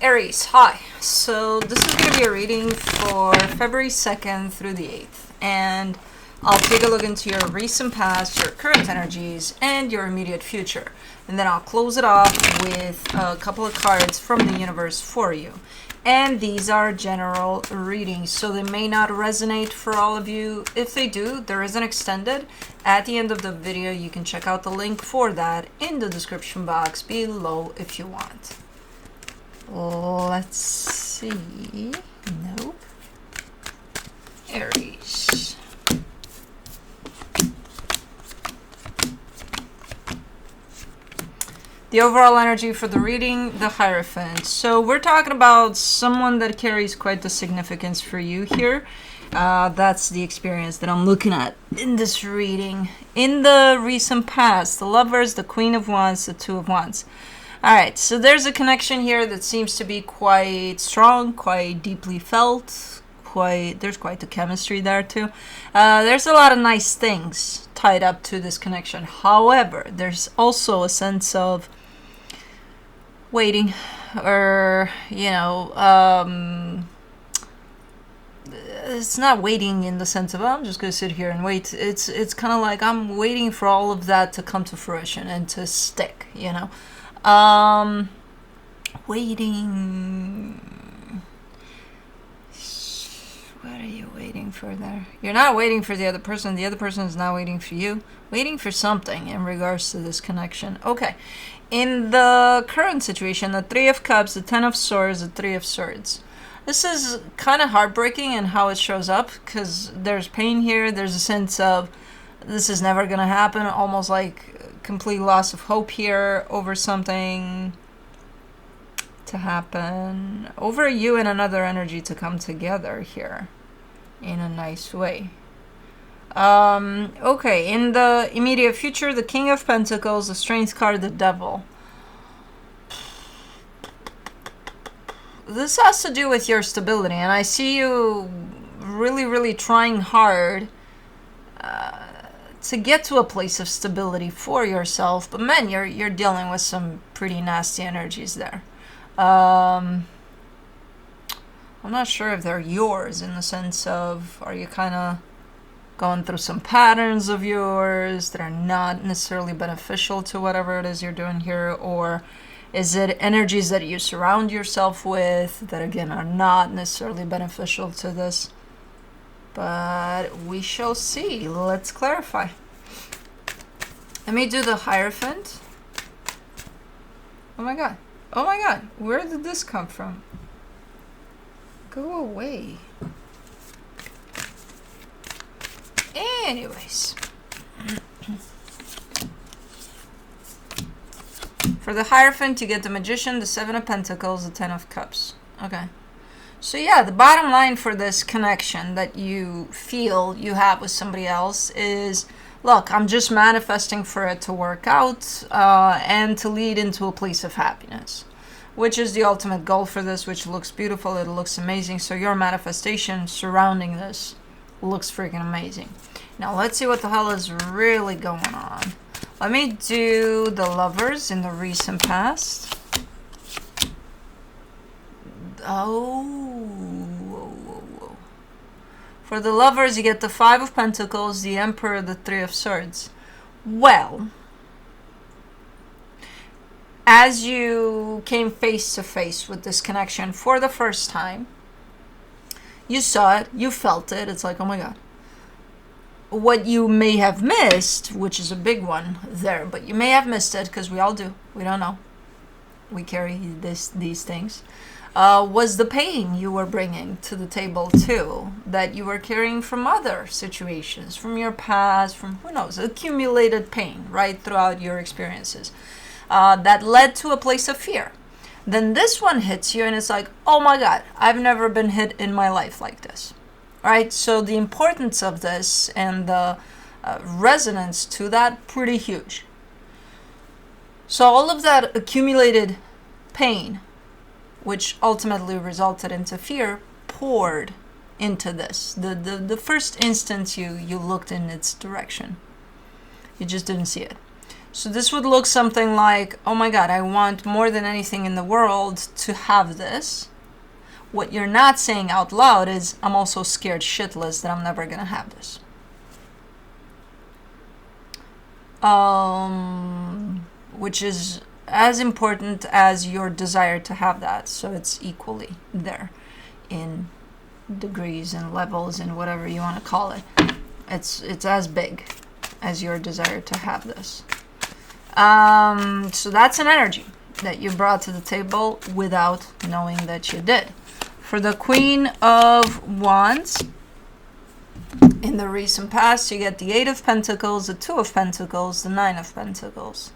Aries, hi. So this is going to be a reading for February 2nd through the 8th. And I'll take a look into your recent past, your current energies, and your immediate future. And then I'll close it off with a couple of cards from the universe for you. And these are general readings, so they may not resonate for all of you. If they do, there is an extended. At the end of the video, you can check out the link for that in the description box below if you want. Let's see. Nope. Aries. The overall energy for the reading, the Hierophant. So we're talking about someone that carries quite the significance for you here. That's the experience that I'm looking at in this reading. In the recent past, the Lovers, the Queen of Wands, the Two of Wands. All right, so there's a connection here that seems to be quite strong, quite deeply felt. There's quite the chemistry there too. There's a lot of nice things tied up to this connection. However, there's also a sense of waiting, or it's not waiting in the sense of, oh, I'm just gonna sit here and wait. It's kind of like I'm waiting for all of that to come to fruition and to stick, waiting. What are you waiting for there? You're not waiting for the other person. The other person is not waiting for you. Waiting for something in regards to this connection. Okay. In the current situation, the Three of Cups, the Ten of Swords, the Three of Swords. This is kind of heartbreaking in how it shows up, because there's pain here. There's a sense of this is never going to happen. Almost like complete loss of hope here over something to happen, over you and another energy to come together here in a nice way. Okay, in the immediate future, the King of Pentacles, the Strength card, the Devil. This has to do with your stability, and I see you really trying hard to get to a place of stability for yourself, but man, you're dealing with some pretty nasty energies there. I'm not sure if they're yours, in the sense of, are you kind of going through some patterns of yours that are not necessarily beneficial to whatever it is you're doing here, or is it energies that you surround yourself with that again are not necessarily beneficial to this? But we shall see. Let's clarify. Let me do the Hierophant. Oh my god. Oh my god, where did this come from? Go away. Anyways. For the Hierophant, you get the Magician, the Seven of Pentacles, the Ten of Cups. Okay. So yeah, the bottom line for this connection that you feel you have with somebody else is, look, I'm just manifesting for it to work out and to lead into a place of happiness, which is the ultimate goal for this, which looks beautiful. It looks amazing. So your manifestation surrounding this looks freaking amazing. Now let's see what the hell is really going on. Let me do the Lovers in the recent past. Oh. For the Lovers, you get the Five of Pentacles, the Emperor, the Three of Swords. Well, as you came face to face with this connection for the first time, you saw it, you felt it, it's like, oh my god. What you may have missed, which is a big one there, but you may have missed it, because we all do, we don't know, we carry these things, was the pain you were bringing to the table too, that you were carrying from other situations, from your past, from who knows, accumulated pain right throughout your experiences, that led to a place of fear. Then this one hits you and it's like, oh my god, I've never been hit in my life like this. Right? So the importance of this and the resonance to that, pretty huge. So all of that accumulated pain, which ultimately resulted into fear, poured into this. The first instance you looked in its direction, you just didn't see it. So this would look something like, oh my God, I want more than anything in the world to have this. What you're not saying out loud is, I'm also scared shitless that I'm never going to have this. Which is as important as your desire to have that. So it's equally there in degrees and levels and whatever you want to call it. It's as big as your desire to have this. So that's an energy that you brought to the table without knowing that you did. For the Queen of Wands, in the recent past, you get the 8 of Pentacles, the 2 of Pentacles, the 9 of Pentacles.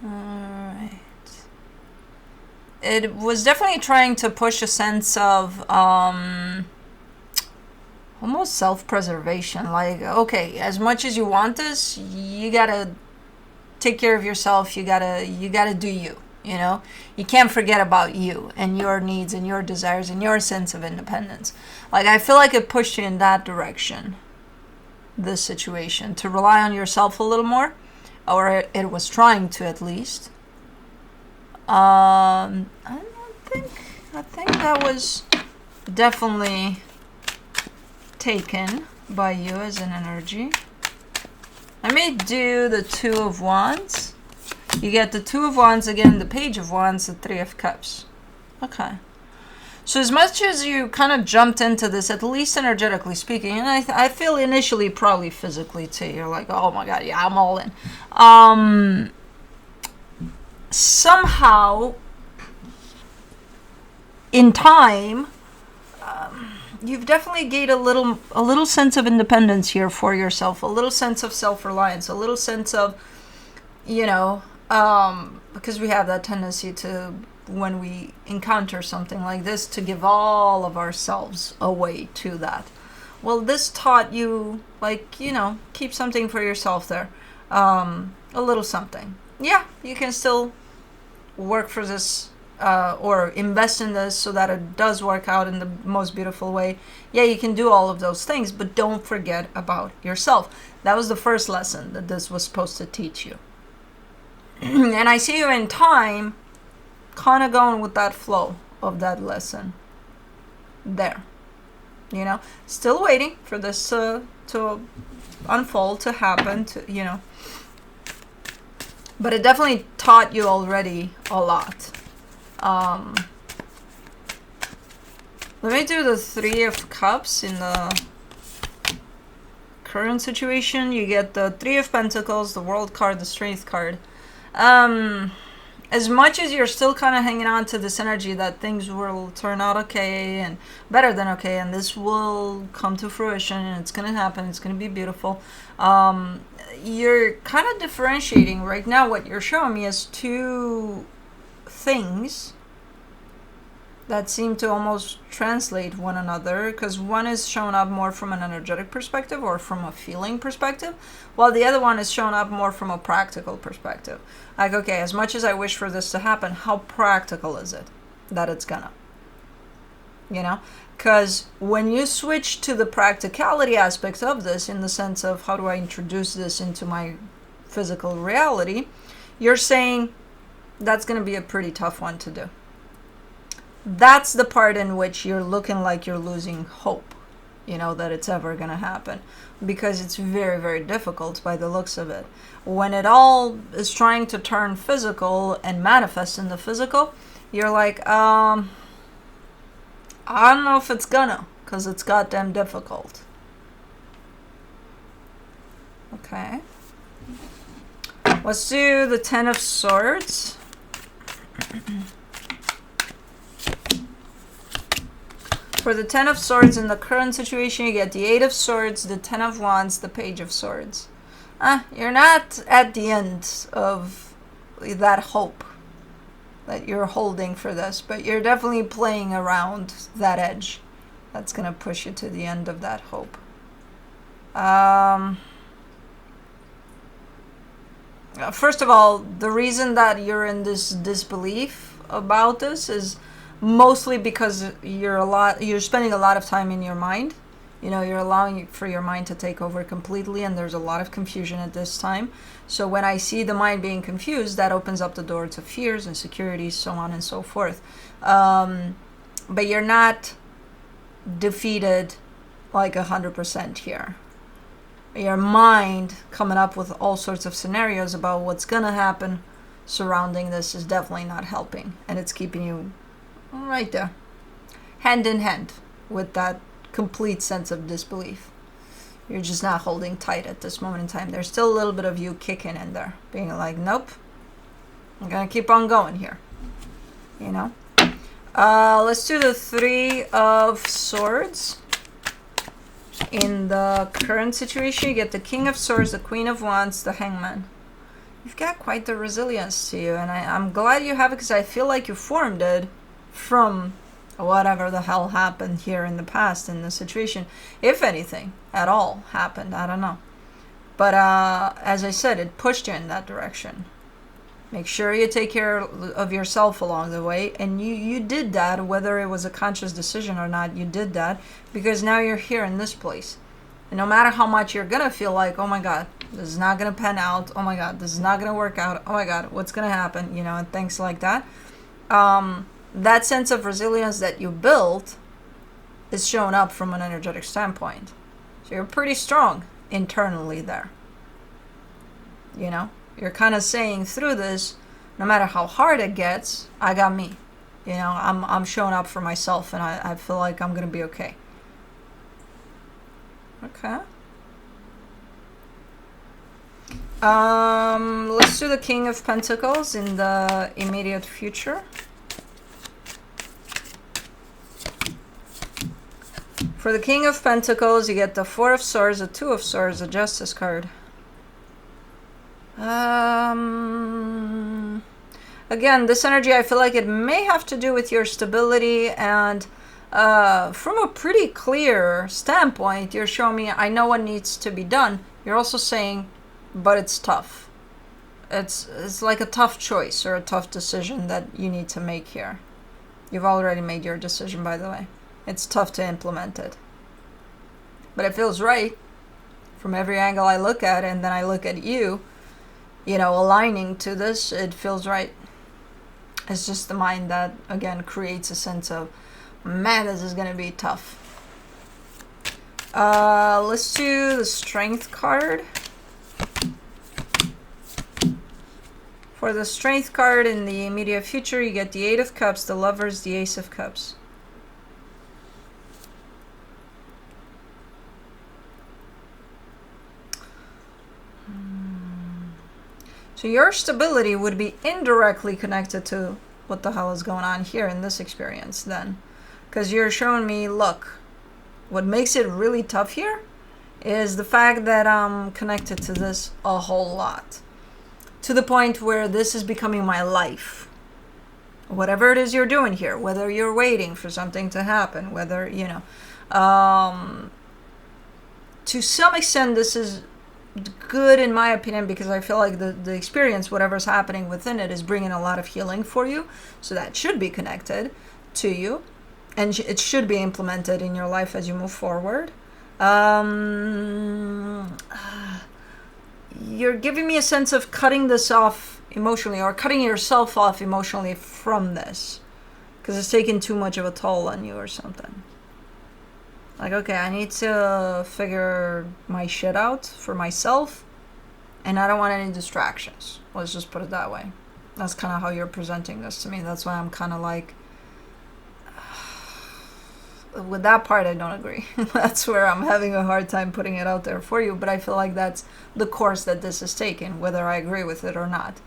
Alright. It was definitely trying to push a sense of almost self-preservation. Like, okay, as much as you want this, you gotta take care of yourself. You gotta do you. You know, you can't forget about you and your needs and your desires and your sense of independence. Like, I feel like it pushed you in that direction, this situation, to rely on yourself a little more, or it was trying to, at least. I think that was definitely taken by you as an energy. I may do the 2 of Wands. You get the 2 of Wands again, the Page of Wands, the 3 of Cups. Okay. So as much as you kind of jumped into this, at least energetically speaking, and I feel initially probably physically too, you're like, oh my God, yeah, I'm all in. Somehow, in time, you've definitely gained a little sense of independence here for yourself, a little sense of self-reliance, a little sense of, you know, because we have that tendency to, when we encounter something like this, to give all of ourselves away to that. Well, this taught you, like, you know, keep something for yourself there. A little something. Yeah, you can still work for this, or invest in this so that it does work out in the most beautiful way. Yeah, you can do all of those things, but don't forget about yourself. That was the first lesson that this was supposed to teach you. And I see you in time kind of going with that flow of that lesson there, you know, still waiting for this to unfold, to happen, to, you know, but it definitely taught you already a lot. Let me do the 3 of Cups in the current situation. You get the 3 of Pentacles, the World card, the Strength card. As much as you're still kind of hanging on to this energy that things will turn out okay and better than okay, and this will come to fruition and it's going to happen, it's going to be beautiful, you're kind of differentiating right now. What you're showing me is 2 things that seem to almost translate one another, because one is showing up more from an energetic perspective or from a feeling perspective, while the other one is showing up more from a practical perspective. Like, okay, as much as I wish for this to happen, how practical is it that it's gonna? You know? Because when you switch to the practicality aspect of this, in the sense of how do I introduce this into my physical reality, you're saying that's going to be a pretty tough one to do. That's the part in which you're looking like you're losing hope, you know, that it's ever going to happen, because it's very, very difficult by the looks of it. When it all is trying to turn physical and manifest in the physical, you're like, I don't know if it's gonna, because it's goddamn difficult. Okay. Let's do the 10 of Swords. For the 10 of Swords in the current situation, you get the 8 of Swords, the 10 of Wands, the Page of Swords. You're not at the end of that hope that you're holding for this, but you're definitely playing around that edge that's going to push you to the end of that hope. First of all, the reason that you're in this disbelief about this is mostly because you're spending a lot of time in your mind. You're allowing for your mind to take over completely, and there's a lot of confusion at this time. So when I see the mind being confused, that opens up the door to fears, insecurities, so on and so forth. But you're not defeated like 100% here. Your mind coming up with all sorts of scenarios about what's gonna happen surrounding this is definitely not helping, and it's keeping you right there, hand in hand with that complete sense of disbelief. You're just not holding tight at this moment in time. There's still a little bit of you kicking in there, being like, nope, I'm gonna keep on going here. Let's do the Three of Swords. In the current situation, you get the King of Swords, the Queen of Wands, the Hangman. You've got quite the resilience to you, and I'm glad you have it, because I feel like you formed it from whatever the hell happened here in the past in the situation. If anything at all happened, I don't know. But as I said, it pushed you in that direction. Make sure you take care of yourself along the way. And you did that, whether it was a conscious decision or not, you did that, because now you're here in this place. And no matter how much you're going to feel like, oh my God, this is not going to pan out. Oh my God, this is not going to work out. Oh my God, what's going to happen? And things like that. That sense of resilience that you built is showing up from an energetic standpoint. So you're pretty strong internally there. You're kind of saying through this, no matter how hard it gets, I got me. I'm showing up for myself, and I feel like I'm going to be okay. Okay. Let's do the King of Pentacles in the immediate future. For the King of Pentacles, you get the Four of Swords, the Two of Swords, the Justice card. Again, this energy, I feel like it may have to do with your stability, and from a pretty clear standpoint, you're showing me, I know what needs to be done. You're also saying, but it's tough. It's like a tough choice or a tough decision that you need to make here. You've already made your decision, by the way. It's tough to implement it. But it feels right from every angle I look at, and then I look at you, aligning to this, it feels right. It's just the mind that, again, creates a sense of, man, this is going to be tough. Let's do the Strength card. For the Strength card in the immediate future, you get the Eight of Cups, the Lovers, the Ace of Cups. So your stability would be indirectly connected to what the hell is going on here in this experience then. Because you're showing me, look, what makes it really tough here is the fact that I'm connected to this a whole lot. To the point where this is becoming my life. Whatever it is you're doing here, whether you're waiting for something to happen, whether, to some extent this is good in my opinion, because I feel like the experience, whatever's happening within it, is bringing a lot of healing for you. So that should be connected to you, and it should be implemented in your life as you move forward. You're giving me a sense of cutting this off emotionally, or cutting yourself off emotionally from this, because it's taking too much of a toll on you or something. Like, okay, I need to figure my shit out for myself, and I don't want any distractions. Let's just put it that way. That's kind of how you're presenting this to me. That's why I'm kind of like, with that part, I don't agree. That's where I'm having a hard time putting it out there for you, but I feel like that's the course that this is taking, whether I agree with it or not.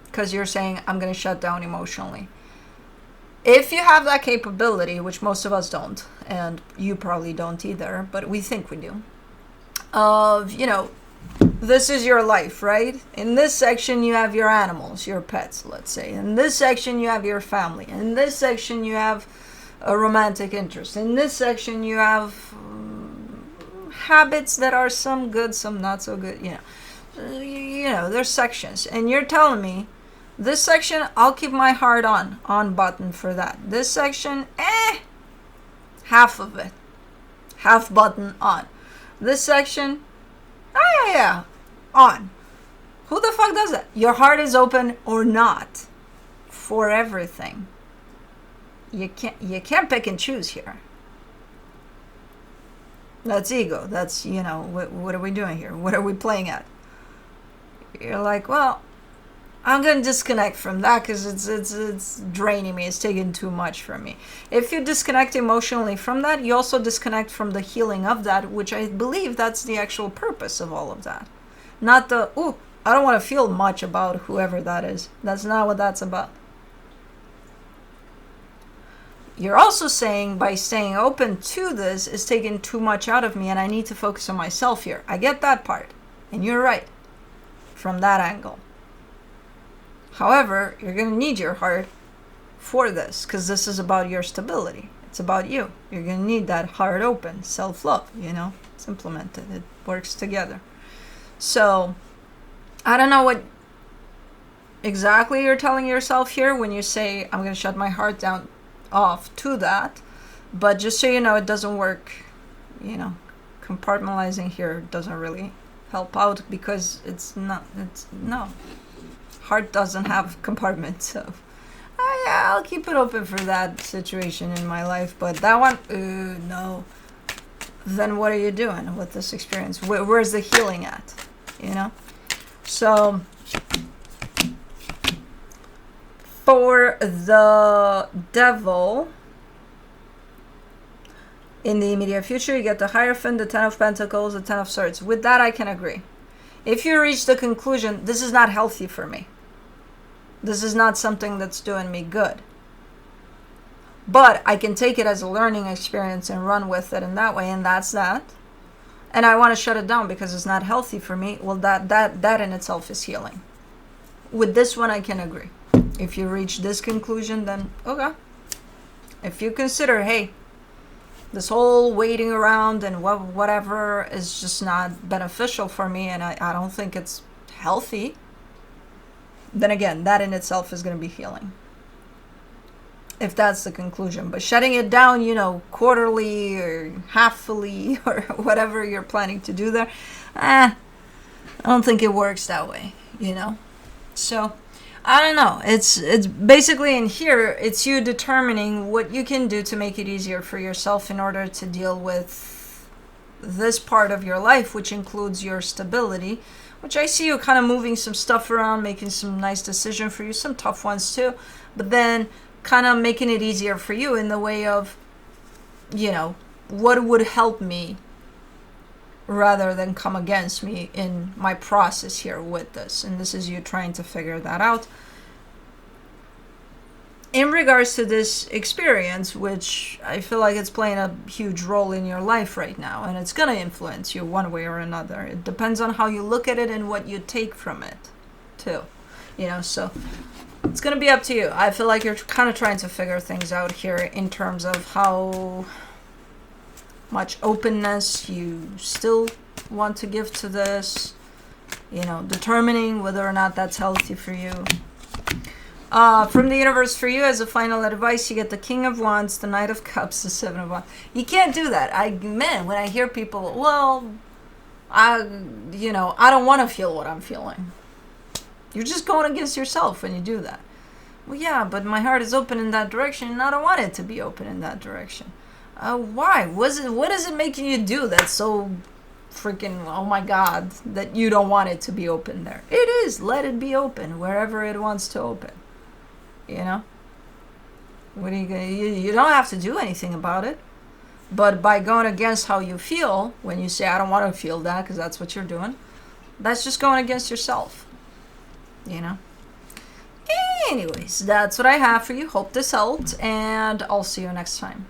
Because you're saying, I'm going to shut down emotionally. If you have that capability, which most of us don't, and you probably don't either, but we think we do, of, this is your life, right? In this section, you have your animals, your pets, let's say. In this section, you have your family. In this section, you have a romantic interest. In this section, you have habits that are some good, some not so good, there's sections. And you're telling me, this section, I'll keep my heart on button for that. This section, half of it. half button on. This section, oh yeah, on. Who the fuck does that? Your heart is open or not for everything. You can't pick and choose here. That's ego. That's, you know, what are we doing here? What are we playing at? You're like, well, I'm going to disconnect from that because it's draining me. It's taking too much from me. If you disconnect emotionally from that, you also disconnect from the healing of that, which I believe that's the actual purpose of all of that. Not the, ooh, I don't want to feel much about whoever that is. That's not what that's about. You're also saying by staying open to this is taking too much out of me and I need to focus on myself here. I get that part. And you're right from that angle. However, you're going to need your heart for this because this is about your stability. It's about you. You're going to need that heart open, self-love, you know. It's implemented. It works together. So, I don't know what exactly you're telling yourself here when you say, I'm going to shut my heart down off to that. But just so you know, it doesn't work, you know. Compartmentalizing here doesn't really help out because no. Heart doesn't have compartments, so yeah, I'll keep it open for that situation in my life, but that one, no. Then what are you doing with this experience? Where's the healing at, you know? So for the devil in the immediate future, you get the Hierophant, the Ten of Pentacles, the Ten of Swords. With that, I can agree. If you reach the conclusion, this is not healthy for me. This is not something that's doing me good. But I can take it as a learning experience and run with it in that way, and that's that. And I want to shut it down because it's not healthy for me. Well, that in itself is healing. With this one, I can agree. If you reach this conclusion, then okay. If you consider, hey, this whole waiting around and whatever is just not beneficial for me and I don't think it's healthy, then again, that in itself is going to be healing. If that's the conclusion. But shutting it down, you know, quarterly or halfly or whatever you're planning to do there, I don't think it works that way, you know. So, I don't know. It's basically in here, it's you determining what you can do to make it easier for yourself in order to deal with this part of your life, which includes your stability, which I see you kind of moving some stuff around, making some nice decisions for you, some tough ones too, but then kind of making it easier for you in the way of, you know, what would help me rather than come against me in my process here with this. And this is you trying to figure that out. In regards to this experience, which I feel like it's playing a huge role in your life right now, and it's going to influence you one way or another. It depends on how you look at it and what you take from it, too. You know, so it's going to be up to you. I feel like you're kind of trying to figure things out here in terms of how much openness you still want to give to this, you know, determining whether or not that's healthy for you. From the universe for you, as a final advice, you get the King of Wands, the Knight of Cups, the Seven of Wands. You can't do that. When I hear people, well, I don't want to feel what I'm feeling. You're just going against yourself when you do that. Well, yeah, but my heart is open in that direction, and I don't want it to be open in that direction. Why? What is it making you do that's so freaking, oh my God, that you don't want it to be open there? It is. Let it be open wherever it wants to open. You know? What are you gonna? You don't have to do anything about it. But by going against how you feel, when you say, I don't want to feel that, because that's what you're doing, that's just going against yourself. You know? Anyways, that's what I have for you. Hope this helped, and I'll see you next time.